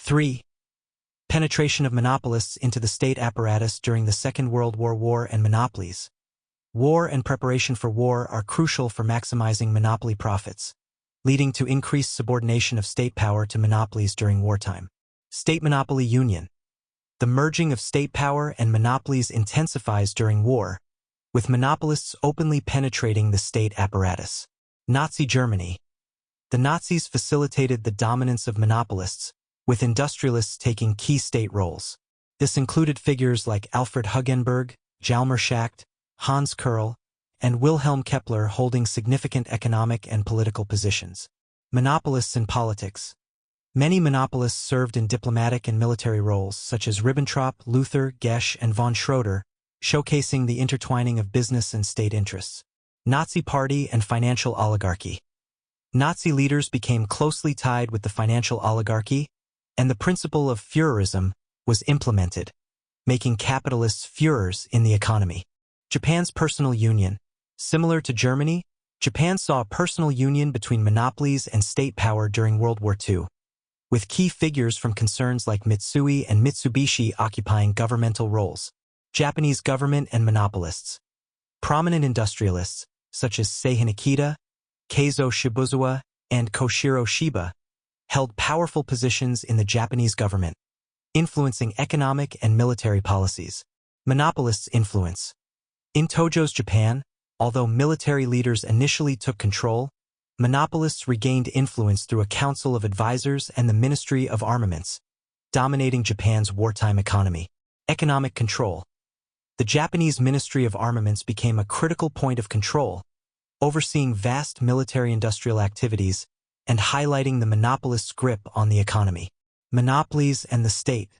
3. Penetration of monopolists into the state apparatus during the Second World War. War and monopolies. War and preparation for war are crucial for maximizing monopoly profits, leading to increased subordination of state power to monopolies during wartime. State monopoly union. The merging of state power and monopolies intensifies during war, with monopolists openly penetrating the state apparatus. Nazi Germany. The Nazis facilitated the dominance of monopolists, with industrialists taking key state roles. This included figures like Alfred Hugenberg, Hjalmar Schacht, Hans Kurl, and Wilhelm Kepler holding significant economic and political positions. Monopolists in politics. Many monopolists served in diplomatic and military roles, such as Ribbentrop, Luther, Gesch, and von Schroeder, showcasing the intertwining of business and state interests. Nazi Party and financial oligarchy. Nazi leaders became closely tied with the financial oligarchy, and the principle of Führerism was implemented, making capitalists Führers in the economy. Japan's personal union. Similar to Germany, Japan saw a personal union between monopolies and state power during World War II, with key figures from concerns like Mitsui and Mitsubishi occupying governmental roles. Japanese government and monopolists. Prominent industrialists, such as Seihin Ikeda, Keizo Shibuzawa, and Koshiro Shiba, held powerful positions in the Japanese government, influencing economic and military policies. Monopolists' influence. In Tojo's Japan, although military leaders initially took control, monopolists regained influence through a council of advisors and the Ministry of Armaments, dominating Japan's wartime economy. Economic control. The Japanese Ministry of Armaments became a critical point of control, overseeing vast military-industrial activities and highlighting the monopolists' grip on the economy. Monopolies and the state.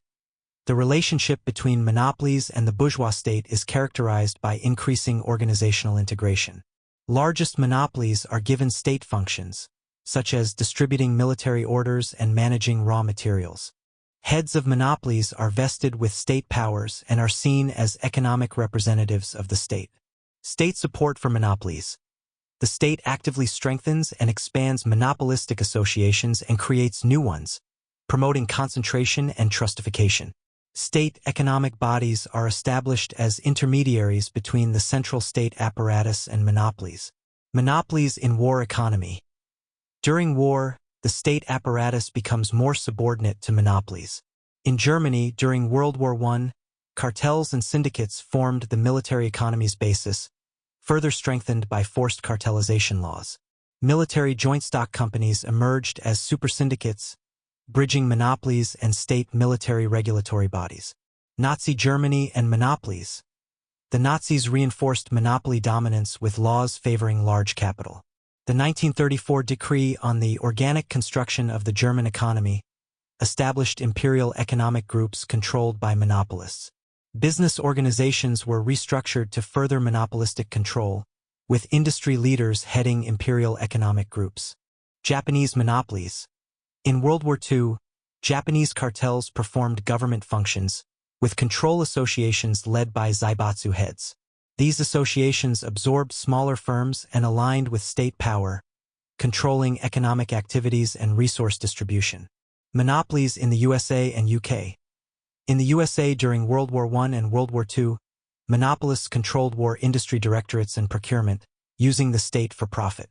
The relationship between monopolies and the bourgeois state is characterized by increasing organizational integration. Largest monopolies are given state functions, such as distributing military orders and managing raw materials. Heads of monopolies are vested with state powers and are seen as economic representatives of the state. State support for monopolies. The state actively strengthens and expands monopolistic associations and creates new ones, promoting concentration and trustification. State economic bodies are established as intermediaries between the central state apparatus and monopolies. Monopolies in war economy. During war, the state apparatus becomes more subordinate to monopolies. In Germany, during World War I, cartels and syndicates formed the military economy's basis, further strengthened by forced cartelization laws. Military joint stock companies emerged as supersyndicates, bridging monopolies and state military regulatory bodies. Nazi Germany and monopolies. The Nazis reinforced monopoly dominance with laws favoring large capital. The 1934 Decree on the Organic Construction of the German Economy established imperial economic groups controlled by monopolists. Business organizations were restructured to further monopolistic control, with industry leaders heading imperial economic groups. Japanese monopolies. In World War II, Japanese cartels performed government functions, with control associations led by zaibatsu heads. These associations absorbed smaller firms and aligned with state power, controlling economic activities and resource distribution. Monopolies in the USA and UK. In the USA during World War I and World War II, monopolists controlled war industry directorates and procurement, using the state for profit.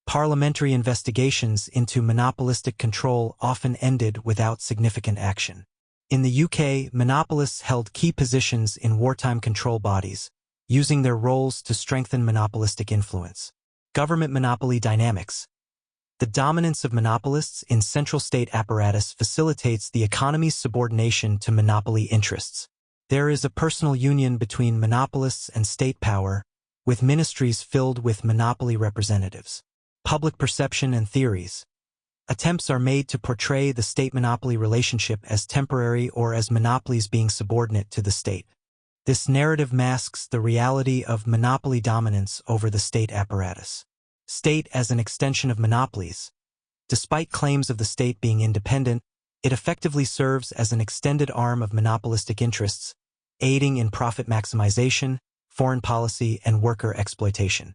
Parliamentary investigations into monopolistic control often ended without significant action. In the UK, monopolists held key positions in wartime control bodies, using their roles to strengthen monopolistic influence. Government monopoly dynamics. The dominance of monopolists in central state apparatus facilitates the economy's subordination to monopoly interests. There is a personal union between monopolists and state power, with ministries filled with monopoly representatives. Public perception and theories. Attempts are made to portray the state-monopoly relationship as temporary or as monopolies being subordinate to the state. This narrative masks the reality of monopoly dominance over the state apparatus. State as an extension of monopolies. Despite claims of the state being independent, it effectively serves as an extended arm of monopolistic interests, aiding in profit maximization, foreign policy, and worker exploitation.